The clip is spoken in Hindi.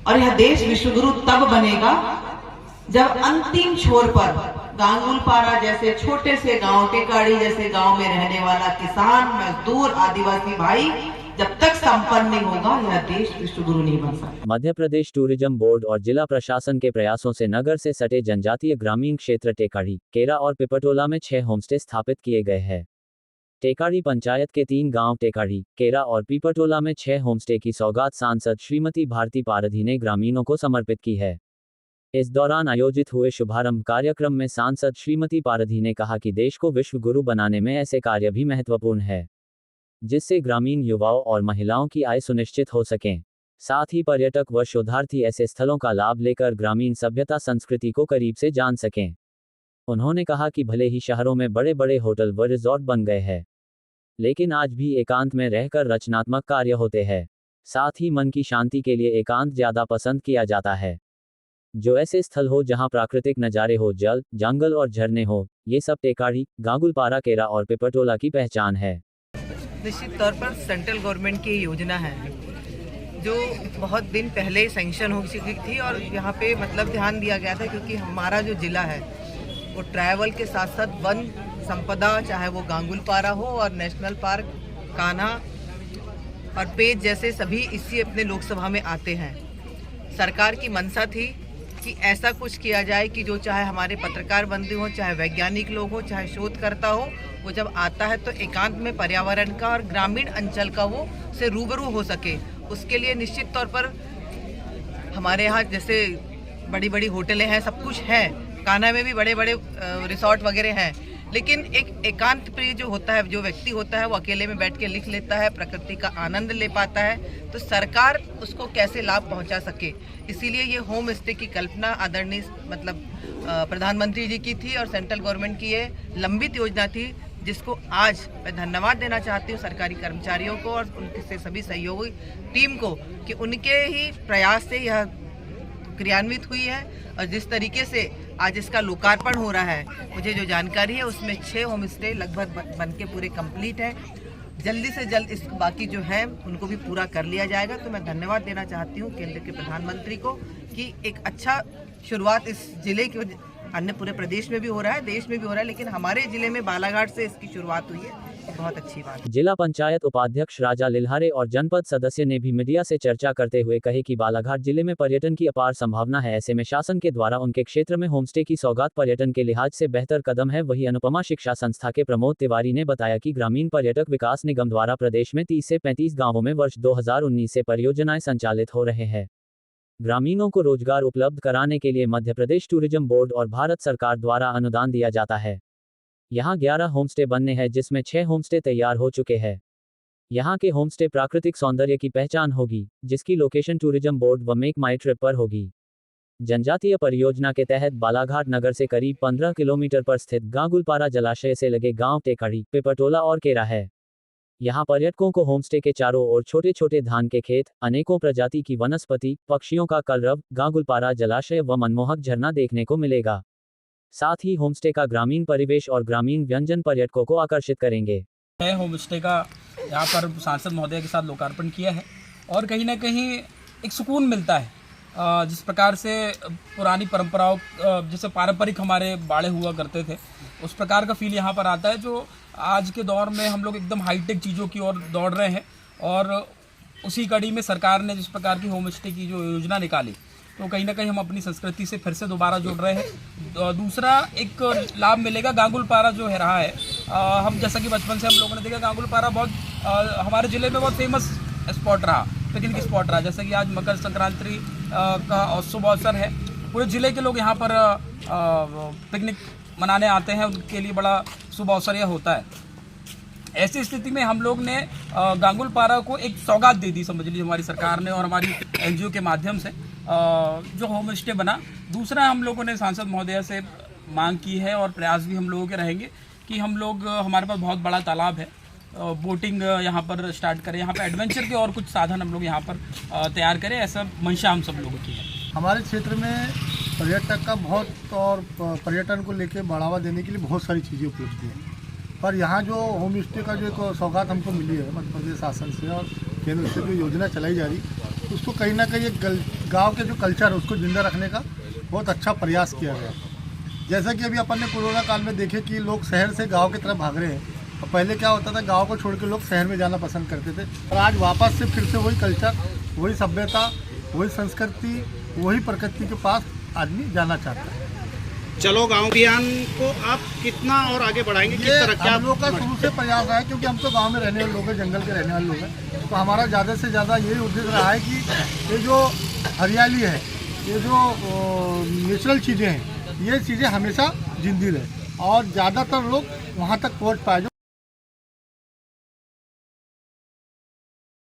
और यह देश विश्वगुरु तब बनेगा जब अंतिम छोर पर गांगुलपारा जैसे छोटे से गांव, टेकाड़ी जैसे गांव में रहने वाला किसान, मजदूर, आदिवासी भाई जब तक संपन्न नहीं होगा, यह देश विश्वगुरु नहीं बन सकता। मध्य प्रदेश टूरिज्म बोर्ड और जिला प्रशासन के प्रयासों से नगर से सटे जनजातीय ग्रामीण क्षेत्र टेकाड़ी, केरा और पिपटोला में 6 होमस्टे स्थापित किए गए हैं। टेकाड़ी पंचायत के 3 गांव टेकाड़ी, केरा और पीपटोला में 6 होमस्टे की सौगात सांसद श्रीमती भारती पारधी ने ग्रामीणों को समर्पित की है। इस दौरान आयोजित हुए शुभारंभ कार्यक्रम में सांसद श्रीमती पारधी ने कहा कि देश को विश्व गुरु बनाने में ऐसे कार्य भी महत्वपूर्ण है, जिससे ग्रामीण युवाओं और महिलाओं की आय सुनिश्चित हो सकें। साथ ही पर्यटक व शोधार्थी ऐसे स्थलों का लाभ लेकर ग्रामीण सभ्यता संस्कृति को करीब से जान सकें। उन्होंने कहा कि भले ही शहरों में बड़े बड़े होटल व रिजॉर्ट बन गए हैं, लेकिन आज भी एकांत में रहकर रचनात्मक कार्य होते हैं। साथ ही मन की शांति के लिए एकांत ज्यादा पसंद किया जाता है। जो ऐसे स्थल हो जहां प्राकृतिक नज़ारे हो, जल, जंगल और झरने हो, ये सब टेकाड़ी, गांगुलपारा, केरा और पिपटोला की पहचान है। निश्चित तौर पर सेंट्रल गवर्नमेंट की योजना है जो बहुत दिन पहले सैंक्शन हो चुकी थी और यहाँ पे मतलब ध्यान दिया गया था, क्योंकि हमारा जो जिला है वो ट्रैवल के साथ साथ वन संपदा, चाहे वो गांगुलपारा हो और नेशनल पार्क, कान्हा और पेज जैसे सभी इसी अपने लोकसभा में आते हैं। सरकार की मंशा थी कि ऐसा कुछ किया जाए कि जो चाहे हमारे पत्रकार बंधु हो, चाहे वैज्ञानिक लोग हो, चाहे शोधकर्ता हो, वो जब आता है तो एकांत में पर्यावरण का और ग्रामीण अंचल का वो से रूबरू हो सके। उसके लिए निश्चित तौर पर हमारे यहाँ जैसे बड़ी बड़ी होटलें हैं, सब कुछ है, कान्हा में भी बड़े बड़े रिसोर्ट वगैरह हैं, लेकिन एक एकांत प्रिय जो होता है, जो व्यक्ति होता है, वो अकेले में बैठ के लिख लेता है, प्रकृति का आनंद ले पाता है। तो सरकार उसको कैसे लाभ पहुंचा सके, इसीलिए ये होम स्टे की कल्पना आदरणीय प्रधानमंत्री जी की थी और सेंट्रल गवर्नमेंट की ये लंबित योजना थी, जिसको आज मैं धन्यवाद देना चाहती हूँ सरकारी कर्मचारियों को और उनके से सभी सहयोगी टीम को कि उनके ही प्रयास से यह क्रियान्वित हुई है। और जिस तरीके से आज इसका लोकार्पण हो रहा है, मुझे जो जानकारी है उसमें 6 होम स्टे लगभग बनके पूरे कंप्लीट है। जल्दी से जल्द इस बाकी जो है उनको भी पूरा कर लिया जाएगा। तो मैं धन्यवाद देना चाहती हूँ केंद्र के प्रधानमंत्री को कि एक अच्छा शुरुआत इस जिले के, अन्य पूरे प्रदेश में भी हो रहा है, देश में भी हो रहा है, लेकिन हमारे जिले में बालाघाट से इसकी शुरुआत हुई है, बहुत अच्छी बात है। जिला पंचायत उपाध्यक्ष राजा लिल्हारे और जनपद सदस्य ने भी मीडिया से चर्चा करते हुए कहे कि बालाघाट जिले में पर्यटन की अपार संभावना है। ऐसे में शासन के द्वारा उनके क्षेत्र में होमस्टे की सौगात पर्यटन के लिहाज से बेहतर कदम है। वही अनुपमा शिक्षा संस्था के प्रमोद तिवारी ने बताया कि ग्रामीण पर्यटक विकास निगम द्वारा प्रदेश में 30 से 35 गाँवों में वर्ष 2019 से परियोजनाएं संचालित हो रहे हैं। ग्रामीणों को रोजगार उपलब्ध कराने के लिए मध्य प्रदेश टूरिज्म बोर्ड और भारत सरकार द्वारा अनुदान दिया जाता है। यहाँ 11 होमस्टे बनने हैं, जिसमें 6 होमस्टे तैयार हो चुके हैं। यहाँ के होमस्टे प्राकृतिक सौंदर्य की पहचान होगी, जिसकी लोकेशन टूरिज्म बोर्ड व मेक माई ट्रिप पर होगी। जनजातीय परियोजना के तहत बालाघाट नगर से करीब 15 किलोमीटर पर स्थित गांगुलपारा जलाशय से लगे गांव टेकाड़ी, पिपटोला और केरा है। यहाँ पर्यटकों को होमस्टे के चारों ओर छोटे छोटे धान के खेत, अनेकों प्रजाति की वनस्पति, पक्षियों का कलरव, गांगुलपारा जलाशय व मनमोहक झरना देखने को मिलेगा। साथ ही होमस्टे का ग्रामीण परिवेश और ग्रामीण व्यंजन पर्यटकों को आकर्षित करेंगे। होमस्टे का यहाँ पर सांसद महोदय के साथ लोकार्पण किया है और कहीं ना कहीं एक सुकून मिलता है। जिस प्रकार से पुरानी परंपराओं, जैसे पारंपरिक हमारे बाड़े हुआ करते थे, उस प्रकार का फील यहाँ पर आता है। जो आज के दौर में हम लोग एकदम हाईटेक चीज़ों की ओर दौड़ रहे हैं और उसी कड़ी में सरकार ने जिस प्रकार की होमस्टे की जो योजना निकाली, तो कहीं ना कहीं हम अपनी संस्कृति से फिर से दोबारा जुड़ रहे हैं। दूसरा एक लाभ मिलेगा, गांगुलपारा जो है रहा है, हम जैसा कि बचपन से हम लोगों ने देखा, गांगुलपारा बहुत हमारे ज़िले में बहुत फेमस स्पॉट रहा, पिकनिक स्पॉट रहा। जैसे कि आज मकर संक्रांति का शुभ अवसर है, पूरे ज़िले के लोग यहाँ पर पिकनिक मनाने आते हैं, उनके लिए बड़ा शुभ अवसर यह होता है। ऐसी स्थिति में हम लोग ने गांगुलपारा को एक सौगात दे दी, समझ लीजिए, हमारी सरकार ने और हमारी एनजीओ के माध्यम से जो होम स्टे बना। दूसरा, हम लोगों ने सांसद महोदय से मांग की है और प्रयास भी हम लोगों के रहेंगे कि हम लोग, हमारे पास बहुत बड़ा तालाब है, बोटिंग यहाँ पर स्टार्ट करें, यहाँ पर एडवेंचर के और कुछ साधन हम लोग यहाँ पर तैयार करें, ऐसा मंशा हम सब लोगों की है। हमारे क्षेत्र में पर्यटक का बहुत और पर्यटन को लेकर बढ़ावा देने के लिए बहुत सारी चीज़ें उपलब्ध हैं, पर यहाँ जो होम स्टे का जो सौगात हमको मिली है मध्य प्रदेश शासन से और केंद्र से जो योजना चलाई जा रही, उसको कहीं ना कहीं एक गांव के जो कल्चर है उसको जिंदा रखने का बहुत अच्छा प्रयास किया गया। जैसा कि अभी अपन ने कोरोना काल में देखे कि लोग शहर से गांव की तरफ भाग रहे हैं, और पहले क्या होता था, गांव को छोड़ के लोग शहर में जाना पसंद करते थे, और आज वापस से फिर से वही कल्चर, वही सभ्यता, वही संस्कृति, वही प्रकृति के पास आदमी जाना चाहता है। चलो गांव अभियान को आप कितना और आगे बढ़ाएंगे, किस तरह क्या हम लोग का शुरू से प्रयास रहा है, क्योंकि हम तो गांव में रहने वाले लोग हैं, जंगल के रहने वाले लोग हैं, तो हमारा ज़्यादा से ज़्यादा यही उद्देश्य रहा है कि ये जो हरियाली है, ये जो नेचुरल चीज़ें हैं, ये चीज़ें हमेशा जिंदी रहे और ज़्यादातर लोग वहाँ तक पहुँच पाए।